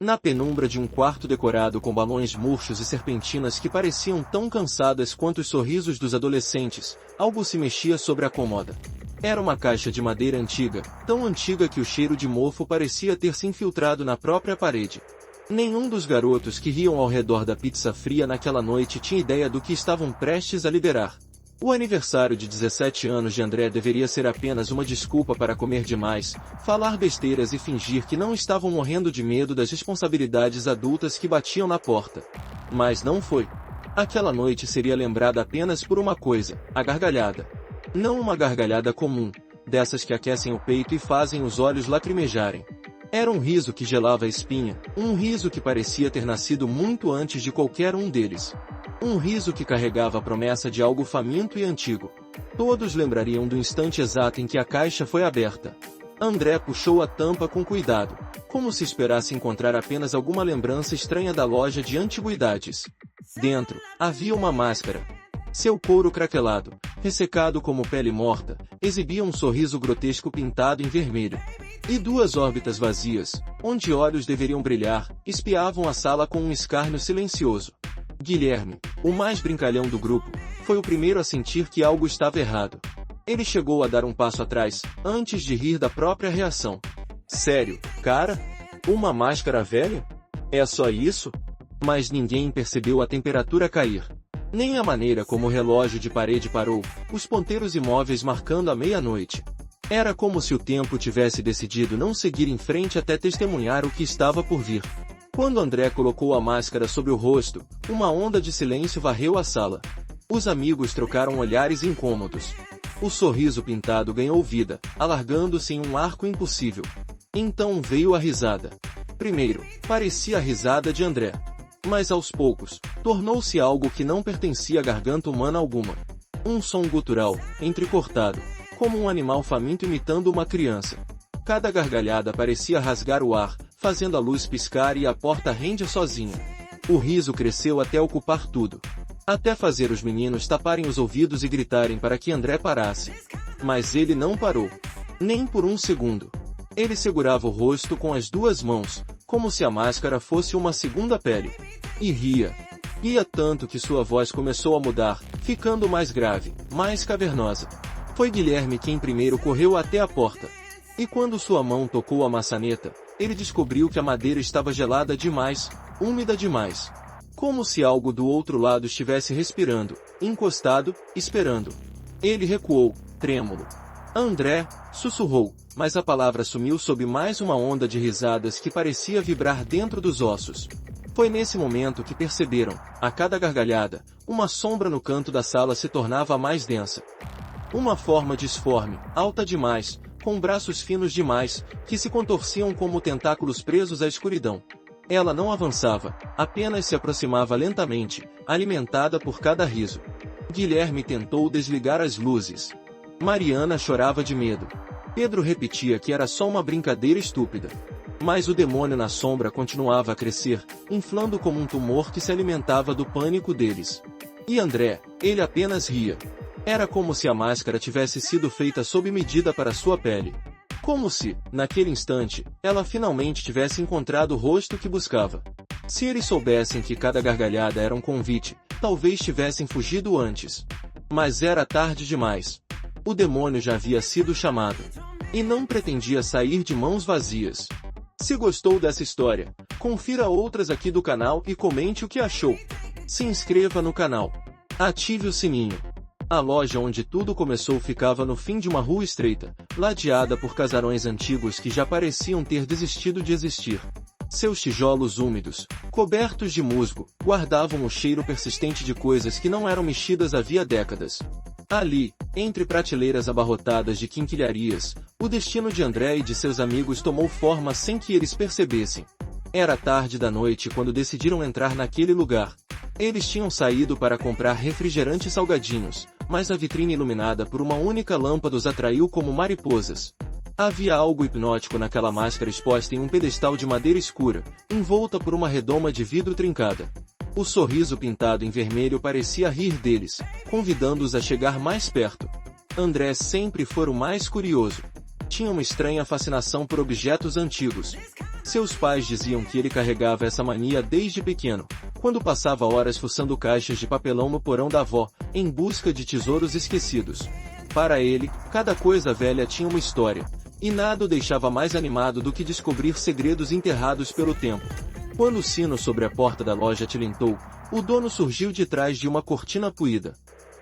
Na penumbra de um quarto decorado com balões murchos e serpentinas que pareciam tão cansadas quanto os sorrisos dos adolescentes, algo se mexia sobre a cômoda. Era uma caixa de madeira antiga, tão antiga que o cheiro de mofo parecia ter se infiltrado na própria parede. Nenhum dos garotos que riam ao redor da pizza fria naquela noite tinha ideia do que estavam prestes a liberar. O aniversário de 17 anos de André deveria ser apenas uma desculpa para comer demais, falar besteiras e fingir que não estavam morrendo de medo das responsabilidades adultas que batiam na porta. Mas não foi. Aquela noite seria lembrada apenas por uma coisa: a gargalhada. Não uma gargalhada comum, dessas que aquecem o peito e fazem os olhos lacrimejarem. Era um riso que gelava a espinha, um riso que parecia ter nascido muito antes de qualquer um deles. Um riso que carregava a promessa de algo faminto e antigo. Todos lembrariam do instante exato em que a caixa foi aberta. André puxou a tampa com cuidado, como se esperasse encontrar apenas alguma lembrança estranha da loja de antiguidades. Dentro, havia uma máscara. Seu couro craquelado, ressecado como pele morta, exibia um sorriso grotesco pintado em vermelho. E duas órbitas vazias, onde olhos deveriam brilhar, espiavam a sala com um escárnio silencioso. Guilherme, o mais brincalhão do grupo, foi o primeiro a sentir que algo estava errado. Ele chegou a dar um passo atrás, antes de rir da própria reação. Sério, cara? Uma máscara velha? É só isso? Mas ninguém percebeu a temperatura cair. Nem a maneira como o relógio de parede parou, os ponteiros imóveis marcando a meia-noite. Era como se o tempo tivesse decidido não seguir em frente até testemunhar o que estava por vir. Quando André colocou a máscara sobre o rosto, uma onda de silêncio varreu a sala. Os amigos trocaram olhares incômodos. O sorriso pintado ganhou vida, alargando-se em um arco impossível. Então veio a risada. Primeiro, parecia a risada de André. Mas aos poucos, tornou-se algo que não pertencia à garganta humana alguma. Um som gutural, entrecortado, como um animal faminto imitando uma criança. Cada gargalhada parecia rasgar o ar, fazendo a luz piscar e a porta rende sozinha. O riso cresceu até ocupar tudo. Até fazer os meninos taparem os ouvidos e gritarem para que André parasse. Mas ele não parou. Nem por um segundo. Ele segurava o rosto com as duas mãos, como se a máscara fosse uma segunda pele. E ria. Ria tanto que sua voz começou a mudar, ficando mais grave, mais cavernosa. Foi Guilherme quem primeiro correu até a porta. E quando sua mão tocou a maçaneta, ele descobriu que a madeira estava gelada demais, úmida demais. Como se algo do outro lado estivesse respirando, encostado, esperando. Ele recuou, trêmulo. André, sussurrou, mas a palavra sumiu sob mais uma onda de risadas que parecia vibrar dentro dos ossos. Foi nesse momento que perceberam, a cada gargalhada, uma sombra no canto da sala se tornava mais densa. Uma forma disforme, alta demais, com braços finos demais, que se contorciam como tentáculos presos à escuridão. Ela não avançava, apenas se aproximava lentamente, alimentada por cada riso. Guilherme tentou desligar as luzes. Mariana chorava de medo. Pedro repetia que era só uma brincadeira estúpida. Mas o demônio na sombra continuava a crescer, inflando como um tumor que se alimentava do pânico deles. E André, ele apenas ria. Era como se a máscara tivesse sido feita sob medida para sua pele. Como se, naquele instante, ela finalmente tivesse encontrado o rosto que buscava. Se eles soubessem que cada gargalhada era um convite, talvez tivessem fugido antes. Mas era tarde demais. O demônio já havia sido chamado. E não pretendia sair de mãos vazias. Se gostou dessa história, confira outras aqui do canal e comente o que achou. Se inscreva no canal. Ative o sininho. A loja onde tudo começou ficava no fim de uma rua estreita, ladeada por casarões antigos que já pareciam ter desistido de existir. Seus tijolos úmidos, cobertos de musgo, guardavam o cheiro persistente de coisas que não eram mexidas havia décadas. Ali, entre prateleiras abarrotadas de quinquilharias, o destino de André e de seus amigos tomou forma sem que eles percebessem. Era tarde da noite quando decidiram entrar naquele lugar. Eles tinham saído para comprar refrigerante e salgadinhos, mas a vitrine iluminada por uma única lâmpada os atraiu como mariposas. Havia algo hipnótico naquela máscara exposta em um pedestal de madeira escura, envolta por uma redoma de vidro trincada. O sorriso pintado em vermelho parecia rir deles, convidando-os a chegar mais perto. André sempre foi o mais curioso. Tinha uma estranha fascinação por objetos antigos. Seus pais diziam que ele carregava essa mania desde pequeno, quando passava horas fuçando caixas de papelão no porão da avó, em busca de tesouros esquecidos. Para ele, cada coisa velha tinha uma história, e nada o deixava mais animado do que descobrir segredos enterrados pelo tempo. Quando o sino sobre a porta da loja tilintou, o dono surgiu de trás de uma cortina puída.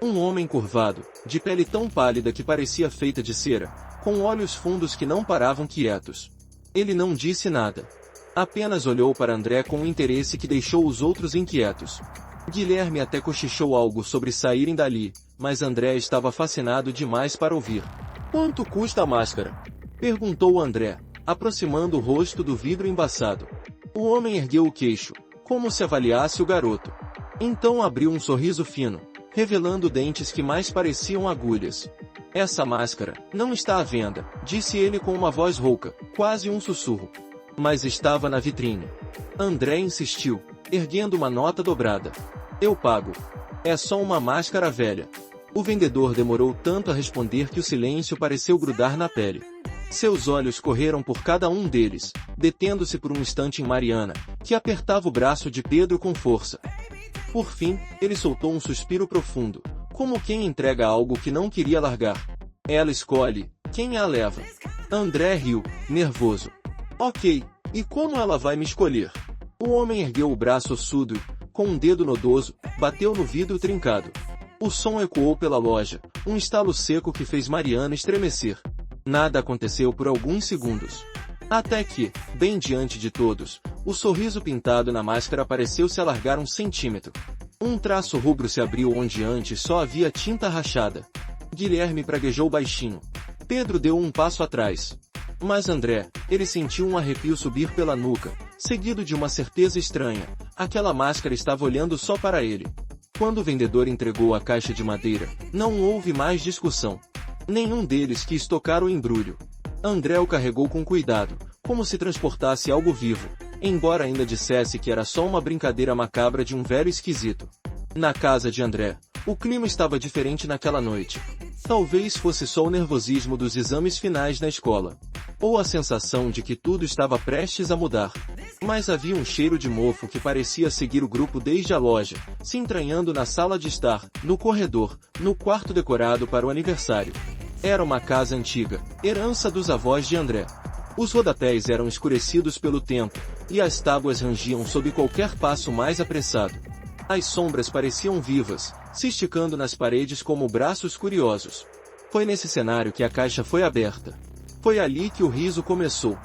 Um homem curvado, de pele tão pálida que parecia feita de cera, com olhos fundos que não paravam quietos. Ele não disse nada. Apenas olhou para André com um interesse que deixou os outros inquietos. Guilherme até cochichou algo sobre saírem dali, mas André estava fascinado demais para ouvir. "Quanto custa a máscara?" perguntou André, aproximando o rosto do vidro embaçado. O homem ergueu o queixo, como se avaliasse o garoto. Então abriu um sorriso fino, revelando dentes que mais pareciam agulhas. "Essa máscara não está à venda", disse ele com uma voz rouca, quase um sussurro. Mas estava na vitrine. André insistiu, erguendo uma nota dobrada. "Eu pago. É só uma máscara velha." O vendedor demorou tanto a responder que o silêncio pareceu grudar na pele. Seus olhos correram por cada um deles, detendo-se por um instante em Mariana, que apertava o braço de Pedro com força. Por fim, ele soltou um suspiro profundo, como quem entrega algo que não queria largar. "Ela escolhe quem a leva." André riu, nervoso. "Ok, e como ela vai me escolher?" O homem ergueu o braço ossudo e, com um dedo nodoso, bateu no vidro trincado. O som ecoou pela loja, um estalo seco que fez Mariana estremecer. Nada aconteceu por alguns segundos. Até que, bem diante de todos, o sorriso pintado na máscara pareceu se alargar 1 centímetro. Um traço rubro se abriu onde antes só havia tinta rachada. Guilherme praguejou baixinho. Pedro deu um passo atrás. Mas André, ele sentiu um arrepio subir pela nuca, seguido de uma certeza estranha. Aquela máscara estava olhando só para ele. Quando o vendedor entregou a caixa de madeira, não houve mais discussão. Nenhum deles quis tocar o embrulho. André o carregou com cuidado, como se transportasse algo vivo, embora ainda dissesse que era só uma brincadeira macabra de um velho esquisito. Na casa de André, o clima estava diferente naquela noite. Talvez fosse só o nervosismo dos exames finais na escola, ou a sensação de que tudo estava prestes a mudar. Mas havia um cheiro de mofo que parecia seguir o grupo desde a loja, se entranhando na sala de estar, no corredor, no quarto decorado para o aniversário. Era uma casa antiga, herança dos avós de André. Os rodapés eram escurecidos pelo tempo, e as tábuas rangiam sob qualquer passo mais apressado. As sombras pareciam vivas, se esticando nas paredes como braços curiosos. Foi nesse cenário que a caixa foi aberta. Foi ali que o riso começou.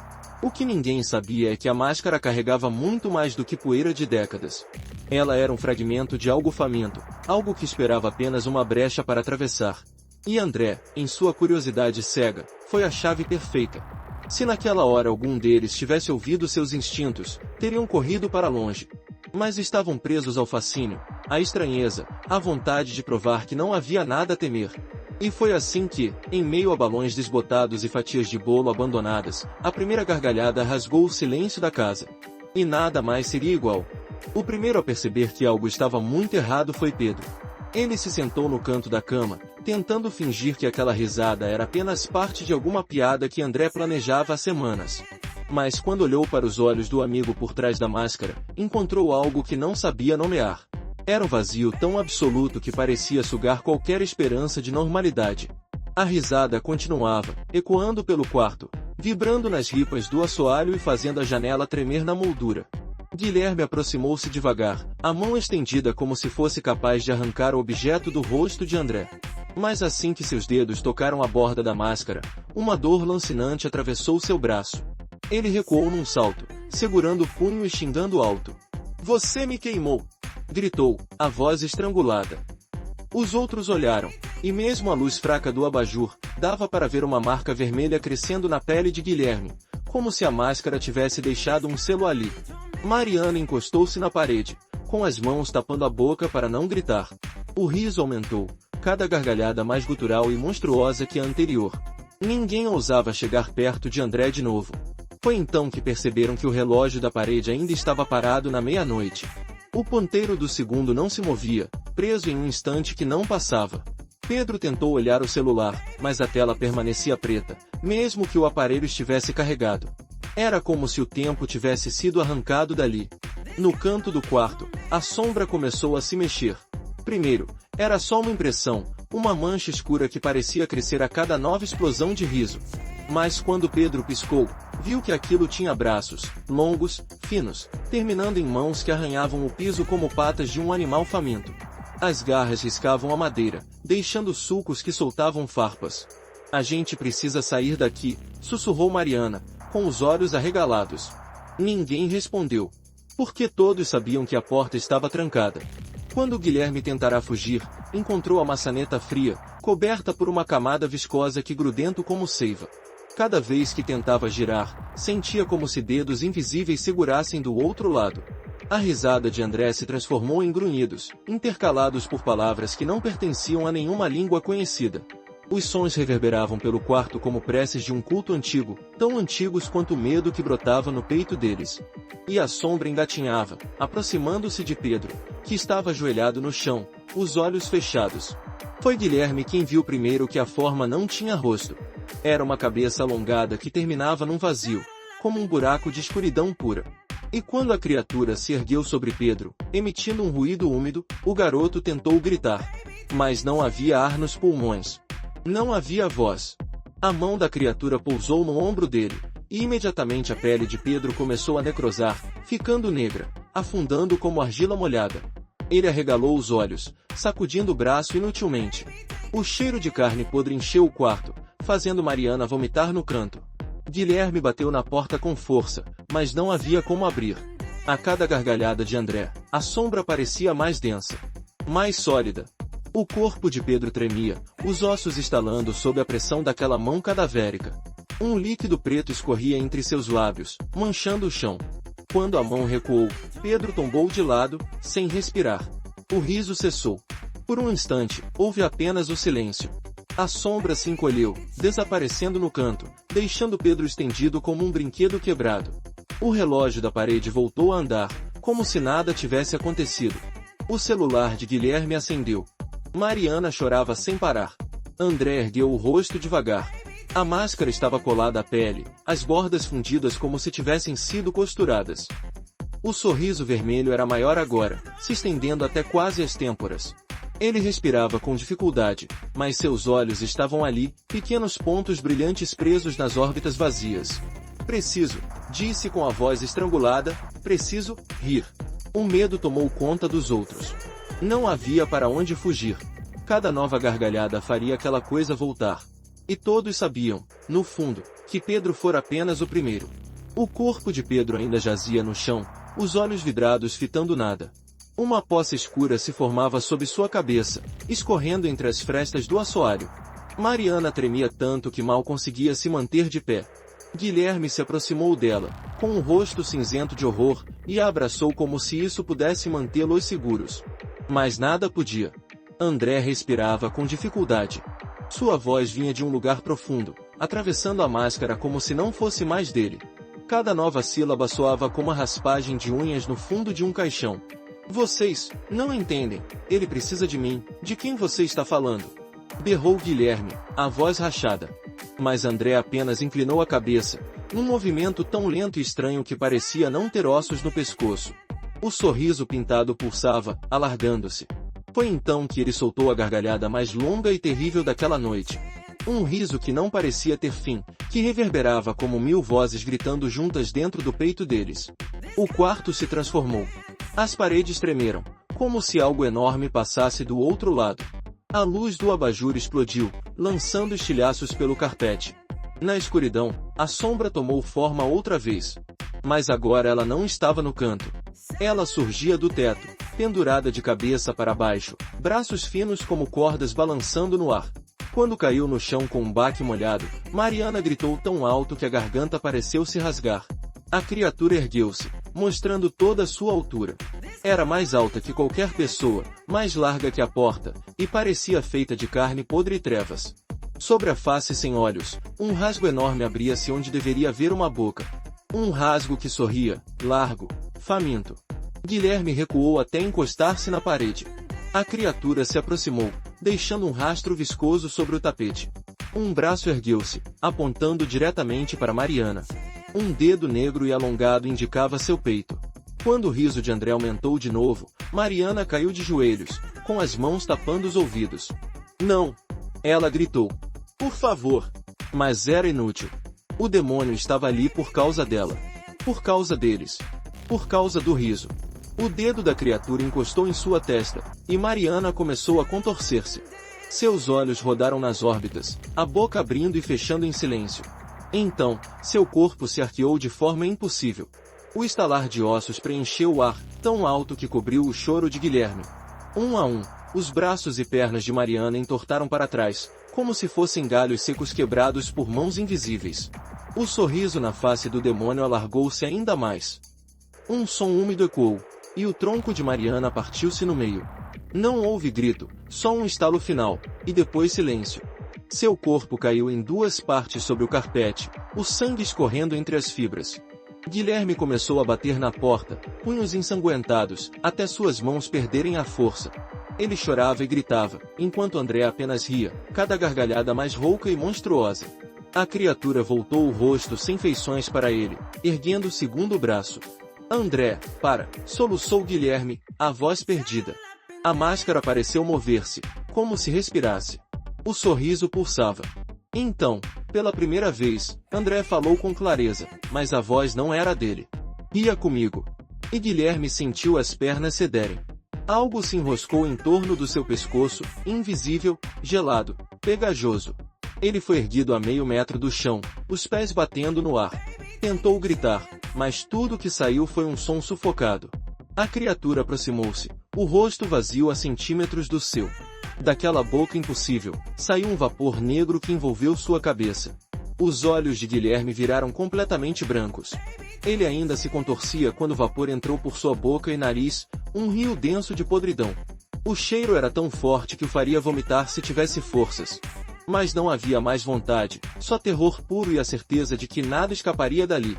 O que ninguém sabia é que a máscara carregava muito mais do que poeira de décadas. Ela era um fragmento de algo faminto, algo que esperava apenas uma brecha para atravessar. E André, em sua curiosidade cega, foi a chave perfeita. Se naquela hora algum deles tivesse ouvido seus instintos, teriam corrido para longe. Mas estavam presos ao fascínio, à estranheza, à vontade de provar que não havia nada a temer. E foi assim que, em meio a balões desbotados e fatias de bolo abandonadas, a primeira gargalhada rasgou o silêncio da casa. E nada mais seria igual. O primeiro a perceber que algo estava muito errado foi Pedro. Ele se sentou no canto da cama, tentando fingir que aquela risada era apenas parte de alguma piada que André planejava há semanas. Mas quando olhou para os olhos do amigo por trás da máscara, encontrou algo que não sabia nomear. Era um vazio tão absoluto que parecia sugar qualquer esperança de normalidade. A risada continuava, ecoando pelo quarto, vibrando nas ripas do assoalho e fazendo a janela tremer na moldura. Guilherme aproximou-se devagar, a mão estendida como se fosse capaz de arrancar o objeto do rosto de André. Mas assim que seus dedos tocaram a borda da máscara, uma dor lancinante atravessou seu braço. Ele recuou num salto, segurando o punho e xingando alto. "Você me queimou!" gritou, a voz estrangulada. Os outros olharam, e mesmo a luz fraca do abajur, dava para ver uma marca vermelha crescendo na pele de Guilherme, como se a máscara tivesse deixado um selo ali. Mariana encostou-se na parede, com as mãos tapando a boca para não gritar. O riso aumentou, cada gargalhada mais gutural e monstruosa que a anterior. Ninguém ousava chegar perto de André de novo. Foi então que perceberam que o relógio da parede ainda estava parado na meia-noite. O ponteiro do segundo não se movia, preso em um instante que não passava. Pedro tentou olhar o celular, mas a tela permanecia preta, mesmo que o aparelho estivesse carregado. Era como se o tempo tivesse sido arrancado dali. No canto do quarto, a sombra começou a se mexer. Primeiro, era só uma impressão, uma mancha escura que parecia crescer a cada nova explosão de riso. Mas quando Pedro piscou, viu que aquilo tinha braços, longos, finos, terminando em mãos que arranhavam o piso como patas de um animal faminto. As garras riscavam a madeira, deixando sulcos que soltavam farpas. A gente precisa sair daqui, sussurrou Mariana, com os olhos arregalados. Ninguém respondeu, porque todos sabiam que a porta estava trancada. Quando Guilherme tentará fugir, encontrou a maçaneta fria, coberta por uma camada viscosa que grudento como seiva. Cada vez que tentava girar, sentia como se dedos invisíveis segurassem do outro lado. A risada de André se transformou em grunhidos, intercalados por palavras que não pertenciam a nenhuma língua conhecida. Os sons reverberavam pelo quarto como preces de um culto antigo, tão antigos quanto o medo que brotava no peito deles. E a sombra engatinhava, aproximando-se de Pedro, que estava ajoelhado no chão, os olhos fechados. Foi Guilherme quem viu primeiro que a forma não tinha rosto. Era uma cabeça alongada que terminava num vazio, como um buraco de escuridão pura. E quando a criatura se ergueu sobre Pedro, emitindo um ruído úmido, o garoto tentou gritar. Mas não havia ar nos pulmões. Não havia voz. A mão da criatura pousou no ombro dele, e imediatamente a pele de Pedro começou a necrosar, ficando negra, afundando como argila molhada. Ele arregalou os olhos, sacudindo o braço inutilmente. O cheiro de carne podre encheu o quarto, fazendo Mariana vomitar no canto. Guilherme bateu na porta com força, mas não havia como abrir. A cada gargalhada de André, a sombra parecia mais densa, mais sólida. O corpo de Pedro tremia, os ossos estalando sob a pressão daquela mão cadavérica. Um líquido preto escorria entre seus lábios, manchando o chão. Quando a mão recuou, Pedro tombou de lado, sem respirar. O riso cessou. Por um instante, houve apenas o silêncio. A sombra se encolheu, desaparecendo no canto, deixando Pedro estendido como um brinquedo quebrado. O relógio da parede voltou a andar, como se nada tivesse acontecido. O celular de Guilherme acendeu. Mariana chorava sem parar. André ergueu o rosto devagar. A máscara estava colada à pele, as bordas fundidas como se tivessem sido costuradas. O sorriso vermelho era maior agora, se estendendo até quase as têmporas. Ele respirava com dificuldade, mas seus olhos estavam ali, pequenos pontos brilhantes presos nas órbitas vazias. Preciso, disse com a voz estrangulada, preciso rir. O medo tomou conta dos outros. Não havia para onde fugir. Cada nova gargalhada faria aquela coisa voltar. E todos sabiam, no fundo, que Pedro fora apenas o primeiro. O corpo de Pedro ainda jazia no chão, os olhos vidrados fitando nada. Uma poça escura se formava sob sua cabeça, escorrendo entre as frestas do assoalho. Mariana tremia tanto que mal conseguia se manter de pé. Guilherme se aproximou dela, com um rosto cinzento de horror, e a abraçou como se isso pudesse mantê-los seguros. Mas nada podia. André respirava com dificuldade. Sua voz vinha de um lugar profundo, atravessando a máscara como se não fosse mais dele. Cada nova sílaba soava como a raspagem de unhas no fundo de um caixão. Vocês não entendem. Ele precisa de mim. De quem você está falando? Berrou Guilherme, a voz rachada. Mas André apenas inclinou a cabeça, num movimento tão lento e estranho que parecia não ter ossos no pescoço. O sorriso pintado pulsava, alargando-se. Foi então que ele soltou a gargalhada mais longa e terrível daquela noite. Um riso que não parecia ter fim, que reverberava como 1000 vozes gritando juntas dentro do peito deles. O quarto se transformou. As paredes tremeram, como se algo enorme passasse do outro lado. A luz do abajur explodiu, lançando estilhaços pelo carpete. Na escuridão, a sombra tomou forma outra vez. Mas agora ela não estava no canto. Ela surgia do teto, pendurada de cabeça para baixo, braços finos como cordas balançando no ar. Quando caiu no chão com um baque molhado, Mariana gritou tão alto que a garganta pareceu se rasgar. A criatura ergueu-se, mostrando toda a sua altura. Era mais alta que qualquer pessoa, mais larga que a porta, e parecia feita de carne podre e trevas. Sobre a face sem olhos, um rasgo enorme abria-se onde deveria haver uma boca. Um rasgo que sorria, largo, faminto. Guilherme recuou até encostar-se na parede. A criatura se aproximou, deixando um rastro viscoso sobre o tapete. Um braço ergueu-se, apontando diretamente para Mariana. Um dedo negro e alongado indicava seu peito. Quando o riso de André aumentou de novo, Mariana caiu de joelhos, com as mãos tapando os ouvidos. Não! Ela gritou. Por favor! Mas era inútil. O demônio estava ali por causa dela. Por causa deles. Por causa do riso. O dedo da criatura encostou em sua testa, e Mariana começou a contorcer-se. Seus olhos rodaram nas órbitas, a boca abrindo e fechando em silêncio. Então, seu corpo se arqueou de forma impossível. O estalar de ossos preencheu o ar, tão alto que cobriu o choro de Guilherme. Um a um, os braços e pernas de Mariana entortaram para trás, como se fossem galhos secos quebrados por mãos invisíveis. O sorriso na face do demônio alargou-se ainda mais. Um som úmido ecoou, e o tronco de Mariana partiu-se no meio. Não houve grito, só um estalo final, e depois silêncio. Seu corpo caiu em duas partes sobre o carpete, o sangue escorrendo entre as fibras. Guilherme começou a bater na porta, punhos ensanguentados, até suas mãos perderem a força. Ele chorava e gritava, enquanto André apenas ria, cada gargalhada mais rouca e monstruosa. A criatura voltou o rosto sem feições para ele, erguendo o segundo braço. André, para! Soluçou Guilherme, a voz perdida. A máscara pareceu mover-se, como se respirasse. O sorriso pulsava. Então, pela primeira vez, André falou com clareza, mas a voz não era dele. Ria comigo. E Guilherme sentiu as pernas cederem. Algo se enroscou em torno do seu pescoço, invisível, gelado, pegajoso. Ele foi erguido a meio metro do chão, os pés batendo no ar. Tentou gritar, mas tudo que saiu foi um som sufocado. A criatura aproximou-se, o rosto vazio a centímetros do seu. Daquela boca impossível, saiu um vapor negro que envolveu sua cabeça. Os olhos de Guilherme viraram completamente brancos. Ele ainda se contorcia quando o vapor entrou por sua boca e nariz, um rio denso de podridão. O cheiro era tão forte que o faria vomitar se tivesse forças. Mas não havia mais vontade, só terror puro e a certeza de que nada escaparia dali.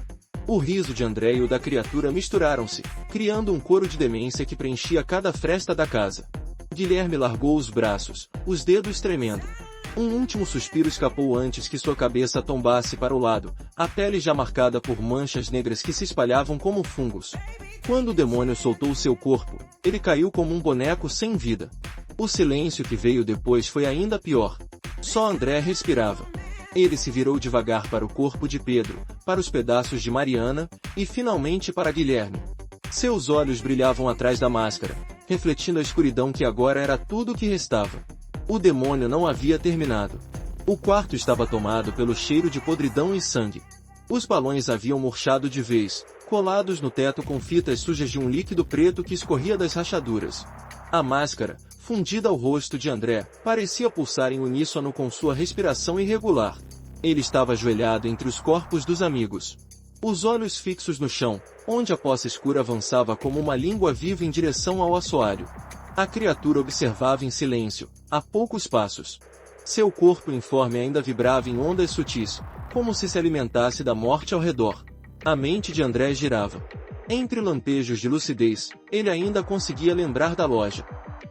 O riso de André e o da criatura misturaram-se, criando um coro de demência que preenchia cada fresta da casa. Guilherme largou os braços, os dedos tremendo. Um último suspiro escapou antes que sua cabeça tombasse para o lado, a pele já marcada por manchas negras que se espalhavam como fungos. Quando o demônio soltou seu corpo, ele caiu como um boneco sem vida. O silêncio que veio depois foi ainda pior. Só André respirava. Ele se virou devagar para o corpo de Pedro, para os pedaços de Mariana, e finalmente para Guilherme. Seus olhos brilhavam atrás da máscara, refletindo a escuridão que agora era tudo o que restava. O demônio não havia terminado. O quarto estava tomado pelo cheiro de podridão e sangue. Os balões haviam murchado de vez, colados no teto com fitas sujas de um líquido preto que escorria das rachaduras. A máscara, fundida ao rosto de André, parecia pulsar em uníssono com sua respiração irregular. Ele estava ajoelhado entre os corpos dos amigos. Os olhos fixos no chão, onde a poça escura avançava como uma língua viva em direção ao assoalho. A criatura observava em silêncio, a poucos passos. Seu corpo informe ainda vibrava em ondas sutis, como se alimentasse da morte ao redor. A mente de André girava. Entre lampejos de lucidez, ele ainda conseguia lembrar da loja.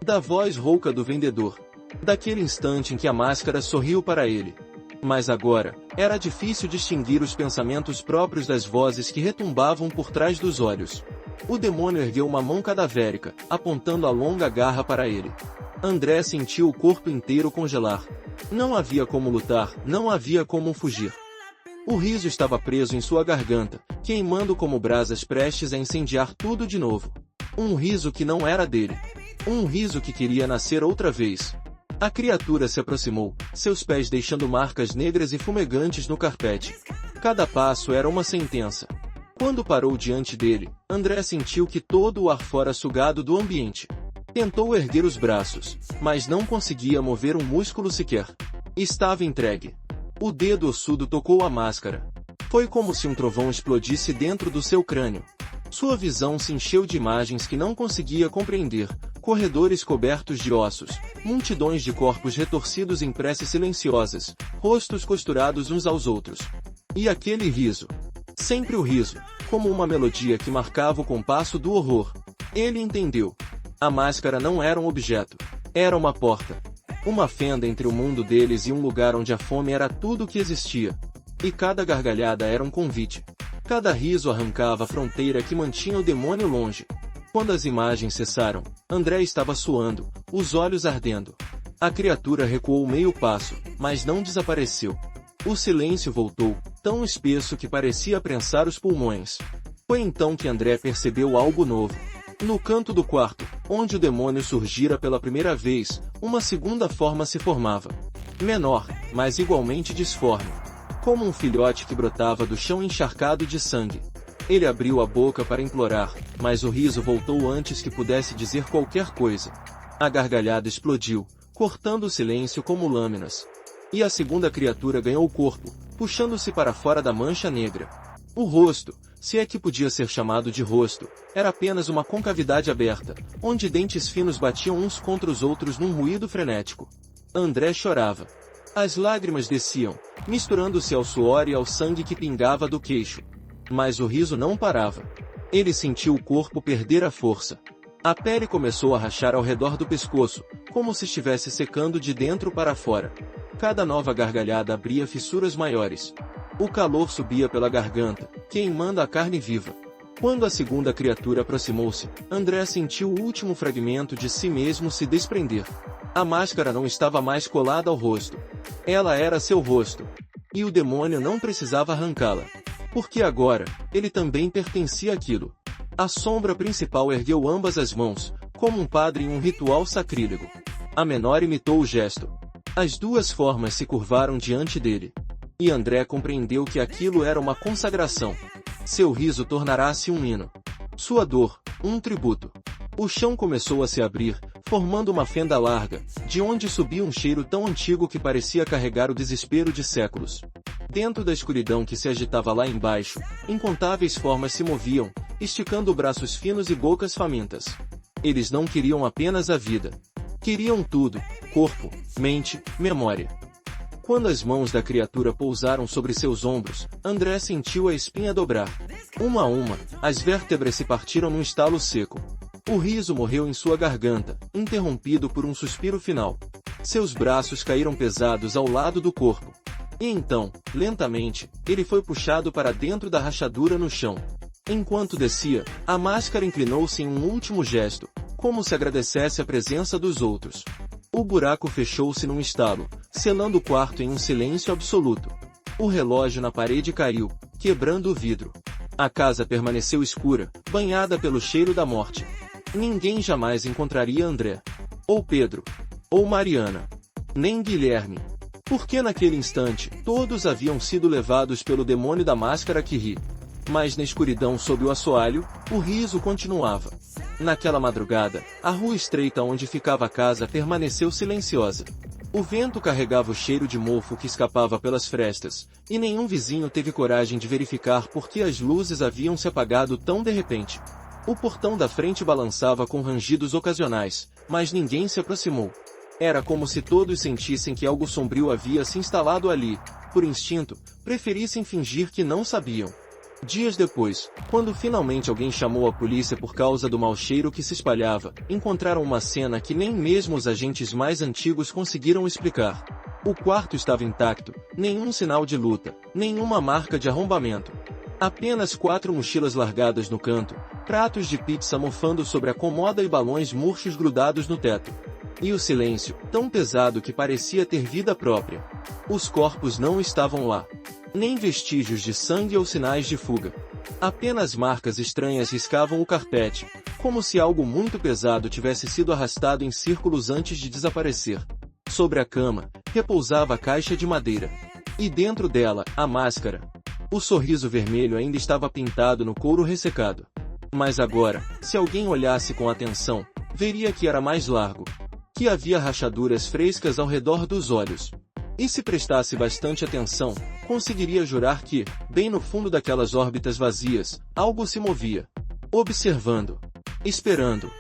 Da voz rouca do vendedor. Daquele instante em que a máscara sorriu para ele. Mas agora, era difícil distinguir os pensamentos próprios das vozes que retumbavam por trás dos olhos. O demônio ergueu uma mão cadavérica, apontando a longa garra para ele. André sentiu o corpo inteiro congelar. Não havia como lutar, não havia como fugir. O riso estava preso em sua garganta, queimando como brasas prestes a incendiar tudo de novo. Um riso que não era dele. Um riso que queria nascer outra vez. A criatura se aproximou, seus pés deixando marcas negras e fumegantes no carpete. Cada passo era uma sentença. Quando parou diante dele, André sentiu que todo o ar fora sugado do ambiente. Tentou erguer os braços, mas não conseguia mover um músculo sequer. Estava entregue. O dedo ossudo tocou a máscara. Foi como se um trovão explodisse dentro do seu crânio. Sua visão se encheu de imagens que não conseguia compreender. Corredores cobertos de ossos, multidões de corpos retorcidos em preces silenciosas, rostos costurados uns aos outros. E aquele riso. Sempre o riso, como uma melodia que marcava o compasso do horror. Ele entendeu. A máscara não era um objeto. Era uma porta. Uma fenda entre o mundo deles e um lugar onde a fome era tudo o que existia. E cada gargalhada era um convite. Cada riso arrancava a fronteira que mantinha o demônio longe. Quando as imagens cessaram, André estava suando, os olhos ardendo. A criatura recuou meio passo, mas não desapareceu. O silêncio voltou, tão espesso que parecia prensar os pulmões. Foi então que André percebeu algo novo. No canto do quarto, onde o demônio surgira pela primeira vez, uma segunda forma se formava. Menor, mas igualmente disforme. Como um filhote que brotava do chão encharcado de sangue. Ele abriu a boca para implorar, mas o riso voltou antes que pudesse dizer qualquer coisa. A gargalhada explodiu, cortando o silêncio como lâminas. E a segunda criatura ganhou o corpo, puxando-se para fora da mancha negra. O rosto, se é que podia ser chamado de rosto, era apenas uma concavidade aberta, onde dentes finos batiam uns contra os outros num ruído frenético. André chorava. As lágrimas desciam, misturando-se ao suor e ao sangue que pingava do queixo. Mas o riso não parava. Ele sentiu o corpo perder a força. A pele começou a rachar ao redor do pescoço, como se estivesse secando de dentro para fora. Cada nova gargalhada abria fissuras maiores. O calor subia pela garganta, queimando a carne viva. Quando a segunda criatura aproximou-se, André sentiu o último fragmento de si mesmo se desprender. A máscara não estava mais colada ao rosto. Ela era seu rosto. E o demônio não precisava arrancá-la. Porque agora, ele também pertencia àquilo. A sombra principal ergueu ambas as mãos, como um padre em um ritual sacrílego. A menor imitou o gesto. As duas formas se curvaram diante dele. E André compreendeu que aquilo era uma consagração. Seu riso tornará-se um hino. Sua dor, um tributo. O chão começou a se abrir, formando uma fenda larga, de onde subia um cheiro tão antigo que parecia carregar o desespero de séculos. Dentro da escuridão que se agitava lá embaixo, incontáveis formas se moviam, esticando braços finos e bocas famintas. Eles não queriam apenas a vida. Queriam tudo: corpo, mente, memória. Quando as mãos da criatura pousaram sobre seus ombros, André sentiu a espinha dobrar. Uma a uma, as vértebras se partiram num estalo seco. O riso morreu em sua garganta, interrompido por um suspiro final. Seus braços caíram pesados ao lado do corpo. E então, lentamente, ele foi puxado para dentro da rachadura no chão. Enquanto descia, a máscara inclinou-se em um último gesto, como se agradecesse a presença dos outros. O buraco fechou-se num estalo, selando o quarto em um silêncio absoluto. O relógio na parede caiu, quebrando o vidro. A casa permaneceu escura, banhada pelo cheiro da morte. Ninguém jamais encontraria André. Ou Pedro. Ou Mariana. Nem Guilherme. Porque naquele instante, todos haviam sido levados pelo demônio da máscara que ri. Mas na escuridão sob o assoalho, o riso continuava. Naquela madrugada, a rua estreita onde ficava a casa permaneceu silenciosa. O vento carregava o cheiro de mofo que escapava pelas frestas, e nenhum vizinho teve coragem de verificar por que as luzes haviam se apagado tão de repente. O portão da frente balançava com rangidos ocasionais, mas ninguém se aproximou. Era como se todos sentissem que algo sombrio havia se instalado ali, por instinto, preferissem fingir que não sabiam. Dias depois, quando finalmente alguém chamou a polícia por causa do mau cheiro que se espalhava, encontraram uma cena que nem mesmo os agentes mais antigos conseguiram explicar. O quarto estava intacto, nenhum sinal de luta, nenhuma marca de arrombamento. Apenas 4 mochilas largadas no canto, pratos de pizza mofando sobre a cômoda e balões murchos grudados no teto. E o silêncio, tão pesado que parecia ter vida própria. Os corpos não estavam lá. Nem vestígios de sangue ou sinais de fuga. Apenas marcas estranhas riscavam o carpete, como se algo muito pesado tivesse sido arrastado em círculos antes de desaparecer. Sobre a cama, repousava a caixa de madeira. E dentro dela, a máscara. O sorriso vermelho ainda estava pintado no couro ressecado. Mas agora, se alguém olhasse com atenção, veria que era mais largo. Que havia rachaduras frescas ao redor dos olhos. E se prestasse bastante atenção, conseguiria jurar que, bem no fundo daquelas órbitas vazias, algo se movia. Observando. Esperando.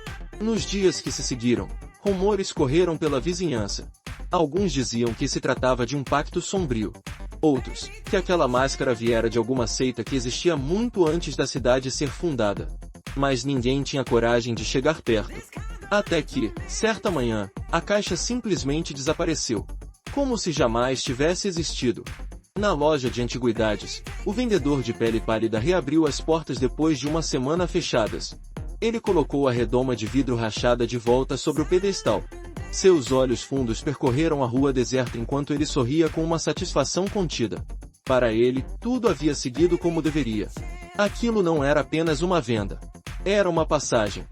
Nos dias que se seguiram, rumores correram pela vizinhança. Alguns diziam que se tratava de um pacto sombrio. Outros, que aquela máscara viera de alguma seita que existia muito antes da cidade ser fundada. Mas ninguém tinha coragem de chegar perto. Até que, certa manhã, a caixa simplesmente desapareceu. Como se jamais tivesse existido. Na loja de antiguidades, o vendedor de pele pálida reabriu as portas depois de uma semana fechadas. Ele colocou a redoma de vidro rachada de volta sobre o pedestal. Seus olhos fundos percorreram a rua deserta enquanto ele sorria com uma satisfação contida. Para ele, tudo havia seguido como deveria. Aquilo não era apenas uma venda. Era uma passagem.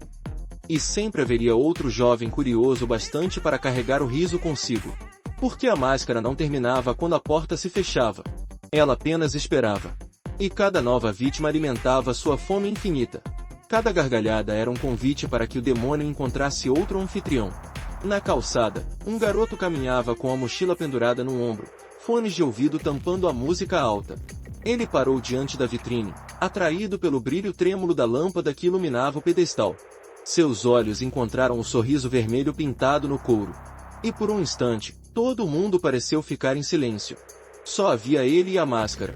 E sempre haveria outro jovem curioso bastante para carregar o riso consigo. Porque a máscara não terminava quando a porta se fechava. Ela apenas esperava. E cada nova vítima alimentava sua fome infinita. Cada gargalhada era um convite para que o demônio encontrasse outro anfitrião. Na calçada, um garoto caminhava com a mochila pendurada no ombro, fones de ouvido tampando a música alta. Ele parou diante da vitrine, atraído pelo brilho trêmulo da lâmpada que iluminava o pedestal. Seus olhos encontraram um sorriso vermelho pintado no couro. E por um instante, todo mundo pareceu ficar em silêncio. Só havia ele e a máscara.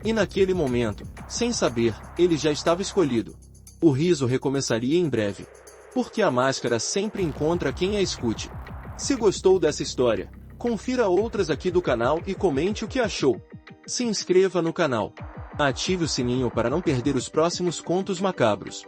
E naquele momento, sem saber, ele já estava escolhido. O riso recomeçaria em breve. Porque a máscara sempre encontra quem a escute. Se gostou dessa história, confira outras aqui do canal e comente o que achou. Se inscreva no canal. Ative o sininho para não perder os próximos contos macabros.